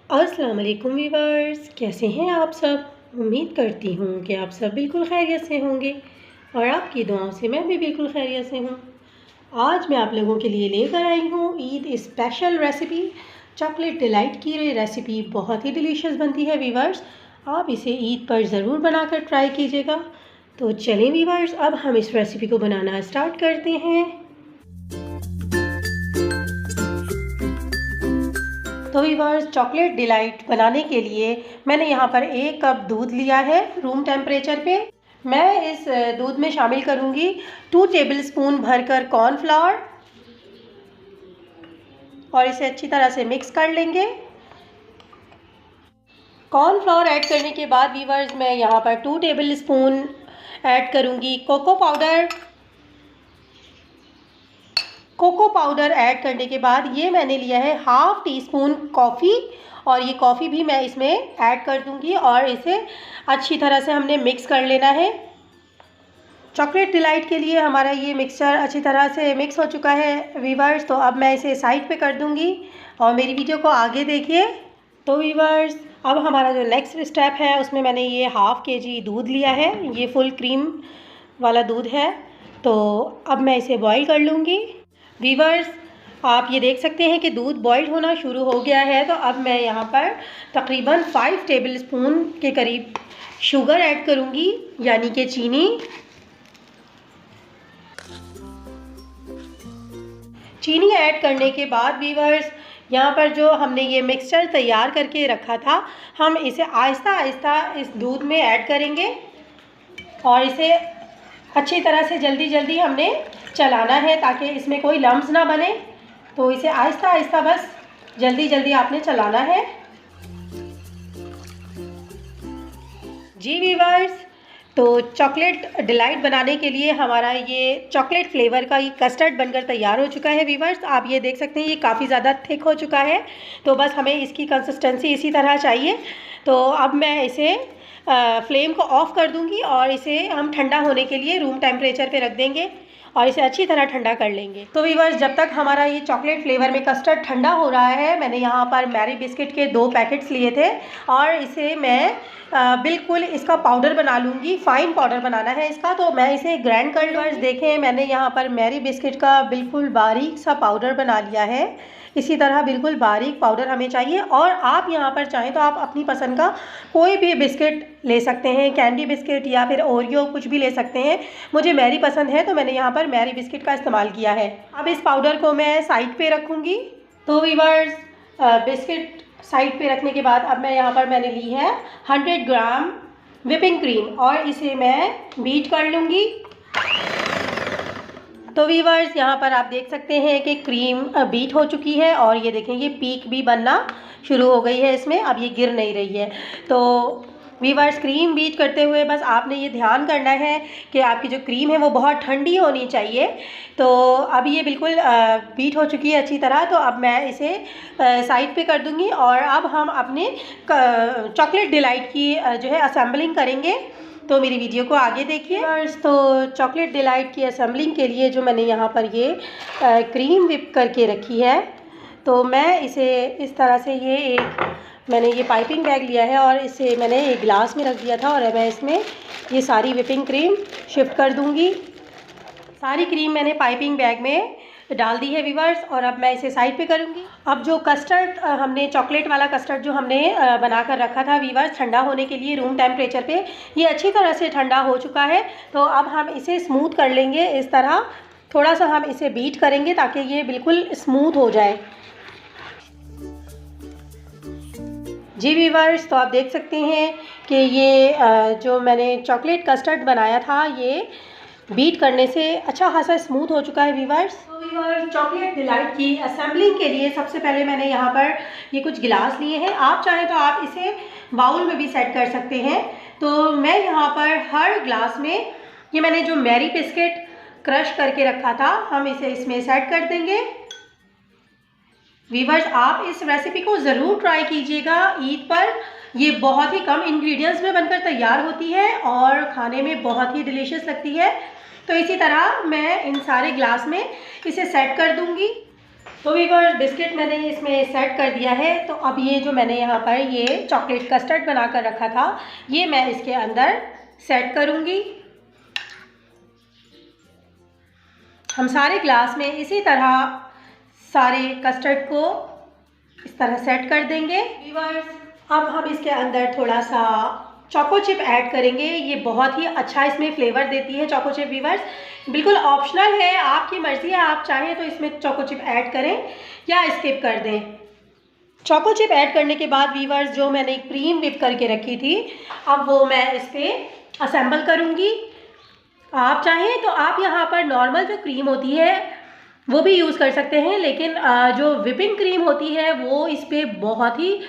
अस्सलाम वालेकुम वीवर्स, कैसे हैं आप सब। उम्मीद करती हूँ कि आप सब बिल्कुल खैरियत से होंगे और आपकी दुआओं से मैं भी बिल्कुल खैरियत से हूँ। आज मैं आप लोगों के लिए लेकर आई हूँ Eid special recipe, chocolate delight की। रेसिपी बहुत ही डिलीशियस बनती है वीवर्स, आप इसे ईद पर ज़रूर बनाकर ट्राई कीजिएगा। तो चलें वीवर्स, अब हम इस रेसिपी को बनाना स्टार्ट करते हैं। तो वीवर्स, चॉकलेट डिलाइट बनाने के लिए मैंने यहाँ पर 1 कप दूध लिया है रूम टेम्परेचर पे। मैं इस दूध में शामिल करूँगी 2 टेबलस्पून भरकर कॉर्नफ्लावर और इसे अच्छी तरह से मिक्स कर लेंगे। कॉर्नफ्लावर ऐड करने के बाद वीवर्स, मैं यहाँ पर 2 टेबलस्पून ऐड करूँगी cocoa powder. Cocoa powder add करने के बाद ये मैंने लिया है हाफ़ टी स्पून कॉफ़ी और ये कॉफ़ी भी मैं इसमें ऐड कर दूंगी और इसे अच्छी तरह से हमने मिक्स कर लेना है। चॉकलेट डिलाइट के लिए हमारा ये मिक्सचर अच्छी तरह से मिक्स हो चुका है वीवर्स, तो अब मैं इसे साइड पे कर दूंगी और मेरी वीडियो को आगे देखिए। तो वीवर्स, अब हमारा जो नेक्स्ट स्टेप है उसमें मैंने ये हाफ़ केजी दूध लिया है, ये फुल क्रीम वाला दूध है। तो अब मैं इसे बॉईल कर लूँगी। वीवर्स, आप ये देख सकते हैं कि दूध बॉइल्ड होना शुरू हो गया है। तो अब मैं यहाँ पर तकरीबन 5 टेबलस्पून के करीब शुगर ऐड करूँगी, यानी कि चीनी। चीनी ऐड करने के बाद वीवर्स, यहाँ पर जो हमने ये मिक्सचर तैयार करके रखा था, हम इसे आहिस्ता आहिस्ता इस दूध में ऐड करेंगे और इसे अच्छी तरह से जल्दी जल्दी हमने चलाना है ताकि इसमें कोई लम्स ना बने। तो इसे आहिस्ता आहिस्ता बस जल्दी जल्दी आपने चलाना है। जी वीवर्स, तो चॉकलेट डिलाइट बनाने के लिए हमारा ये चॉकलेट फ्लेवर का ये कस्टर्ड बनकर तैयार हो चुका है वीवर्स। आप ये देख सकते हैं ये काफ़ी ज़्यादा थिक हो चुका है। तो बस हमें इसकी कंसिस्टेंसी इसी तरह चाहिए। तो अब मैं इसे फ्लेम को ऑफ़ कर दूंगी और इसे हम ठंडा होने के लिए रूम टेम्परेचर पे रख देंगे और इसे अच्छी तरह ठंडा कर लेंगे। तो वीवर्स, जब तक हमारा ये चॉकलेट फ्लेवर में कस्टर्ड ठंडा हो रहा है, मैंने यहाँ पर मैरी बिस्किट के 2 पैकेट्स लिए थे और इसे मैं बिल्कुल इसका पाउडर बना लूँगी। फ़ाइन पाउडर बनाना है इसका, तो मैं इसे ग्राइंड कर लूँगी। देखें, मैंने यहाँ पर मैरी बिस्किट का बिल्कुल बारीक सा पाउडर बना लिया है। इसी तरह बिल्कुल बारीक पाउडर हमें चाहिए। और आप यहाँ पर चाहें तो आप अपनी पसंद का कोई भी बिस्किट ले सकते हैं, कैंडी बिस्किट या फिर ओरियो, कुछ भी ले सकते हैं। मुझे मैरी पसंद है तो मैंने यहाँ पर मैरी बिस्किट का इस्तेमाल किया है। अब इस पाउडर को मैं साइड पे रखूँगी। तो वीवर्स, बिस्किट साइड पे रखने के बाद अब मैं यहाँ पर मैंने ली है 100 ग्राम व्हिपिंग क्रीम और इसे मैं बीट कर लूँगी। तो वीवर्स, यहाँ पर आप देख सकते हैं कि क्रीम बीट हो चुकी है और ये देखें ये पीक भी बनना शुरू हो गई है इसमें, अब ये गिर नहीं रही है। तो वीवर्स, क्रीम बीट करते हुए बस आपने ये ध्यान करना है कि आपकी जो क्रीम है वो बहुत ठंडी होनी चाहिए। तो अब ये बिल्कुल बीट हो चुकी है अच्छी तरह। तो अब मैं इसे साइड पे कर दूंगी और अब हम अपने चॉकलेट डिलाइट की जो है असेंबलिंग करेंगे। तो मेरी वीडियो को आगे देखिए। तो चॉकलेट डिलाइट की असेंबलिंग के लिए जो मैंने यहाँ पर ये क्रीम विप करके रखी है, तो मैं इसे इस तरह से मैंने ये पाइपिंग बैग लिया है और इसे मैंने एक गिलास में रख दिया था और मैं इसमें ये सारी विपिंग क्रीम शिफ्ट कर दूँगी। सारी क्रीम मैंने पाइपिंग बैग में डाल दी है वीवर्स और अब मैं इसे साइड पे करूँगी। अब जो कस्टर्ड हमने चॉकलेट वाला कस्टर्ड जो हमने बना कर रखा था वीवर्स ठंडा होने के लिए रूम टेम्परेचर पे, ये अच्छी तरह से ठंडा हो चुका है। तो अब हम इसे स्मूथ कर लेंगे इस तरह, थोड़ा सा हम इसे बीट करेंगे ताकि ये बिल्कुल स्मूथ हो जाए। जी वीवर्स, तो आप देख सकते हैं कि ये जो मैंने चॉकलेट कस्टर्ड बनाया था ये बीट करने से अच्छा खासा स्मूथ हो चुका है वीवर्स। तो वीवर्स, चॉकलेट डिलाइट की असेंबलिंग के लिए सबसे पहले मैंने यहाँ पर ये कुछ गिलास लिए हैं। आप चाहें तो आप इसे बाउल में भी सेट कर सकते हैं। तो मैं यहाँ पर हर ग्लास में ये मैंने जो मैरी बिस्किट क्रश करके रखा था, हम इसे इसमें सेट कर देंगे। वीवर्स, आप इस रेसिपी को ज़रूर ट्राई कीजिएगा ईद पर। ये बहुत ही कम इंग्रेडिएंट्स में बनकर तैयार होती है और खाने में बहुत ही डिलीशियस लगती है। तो इसी तरह मैं इन सारे ग्लास में इसे सेट कर दूंगी। तो वीवर्स बिस्किट मैंने इसमें सेट कर दिया है। तो अब ये जो मैंने यहाँ पर ये चॉकलेट कस्टर्ड बना कर रखा था, ये मैं इसके अंदर सेट करूँगी। हम सारे ग्लास में इसी तरह सारे कस्टर्ड को इस तरह सेट कर देंगे। वीवर्स अब हम इसके अंदर थोड़ा सा चोको चिप ऐड करेंगे। ये बहुत ही अच्छा इसमें फ्लेवर देती है चोको चिप। वीवर्स बिल्कुल ऑप्शनल है, आपकी मर्ज़ी है, आप चाहें तो इसमें चोको चिप ऐड करें या स्किप कर दें। चोको चिप ऐड करने के बाद वीवर्स जो मैंने क्रीम विप करके रखी थी, अब वो मैं इस पर असेंबल करूँगी। आप चाहें तो आप यहाँ पर नॉर्मल जो क्रीम होती है वो भी यूज़ कर सकते हैं, लेकिन जो विपिंग क्रीम होती है वो इस पर बहुत ही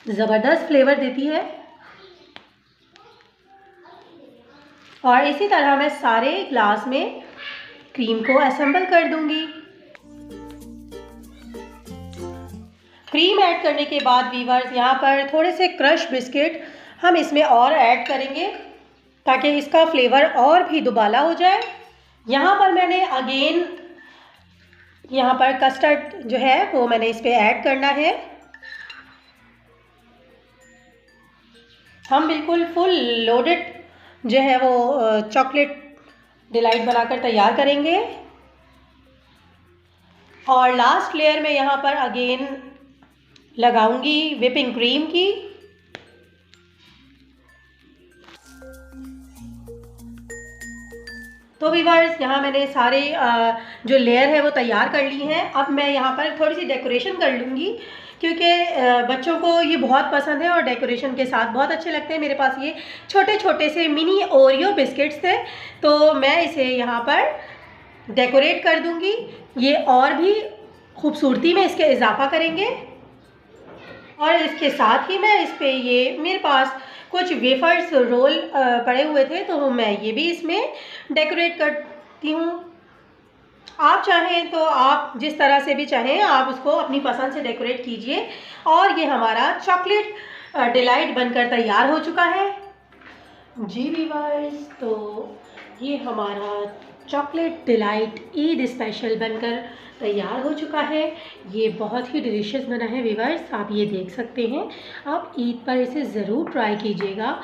ज़बरदस्त फ्लेवर देती है। और इसी तरह मैं सारे ग्लास में क्रीम को असेंबल कर दूंगी। क्रीम ऐड करने के बाद वीवर्स यहाँ पर थोड़े से क्रश बिस्किट हम इसमें और ऐड करेंगे ताकि इसका फ्लेवर और भी दुबाला हो जाए। यहाँ पर मैंने अगेन यहाँ पर कस्टर्ड जो है वो मैंने इस पर ऐड करना है। हम बिल्कुल फुल लोडेड जो है वो चॉकलेट डिलाइट बनाकर तैयार करेंगे। और लास्ट लेयर में यहाँ पर अगेन लगाऊंगी विपिंग क्रीम की। तो वीवर्स यहाँ मैंने सारे जो लेयर है वो तैयार कर ली हैं। अब मैं यहाँ पर थोड़ी सी डेकोरेशन कर लूँगी क्योंकि बच्चों को ये बहुत पसंद है और डेकोरेशन के साथ बहुत अच्छे लगते हैं। मेरे पास ये छोटे छोटे से मिनी ओरियो बिस्किट्स थे, तो मैं इसे यहाँ पर डेकोरेट कर दूँगी। ये और भी खूबसूरती में इसके इजाफा करेंगे। और इसके साथ ही मैं इस पर ये मेरे पास कुछ वेफर्स रोल पड़े हुए थे, तो मैं ये भी इसमें डेकोरेट करती हूँ। आप चाहें तो आप जिस तरह से भी चाहें आप उसको अपनी पसंद से डेकोरेट कीजिए। और ये हमारा चॉकलेट डिलाइट बनकर तैयार हो चुका है। जी वीवर्स, तो ये हमारा चॉकलेट डिलाइट ईद स्पेशल बनकर तैयार हो चुका है। ये बहुत ही डिलीशियस बना है वीवर्स, आप ये देख सकते हैं। आप ईद पर इसे ज़रूर ट्राई कीजिएगा।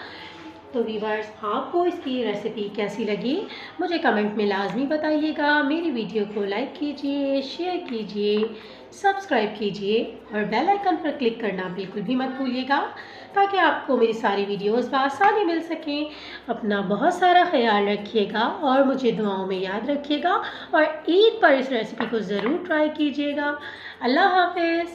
तो वीवर्स आपको इसकी रेसिपी कैसी लगी मुझे कमेंट में लाजमी बताइएगा। मेरी वीडियो को लाइक कीजिए, शेयर कीजिए, सब्सक्राइब कीजिए और बेल आइकन पर क्लिक करना बिल्कुल भी मत भूलिएगा ताकि आपको मेरी सारी वीडियोस बआसानी मिल सकें। अपना बहुत सारा ख्याल रखिएगा और मुझे दुआओं में याद रखिएगा और ईद पर इस रेसिपी को ज़रूर ट्राई कीजिएगा। अल्लाह हाफ़िज़।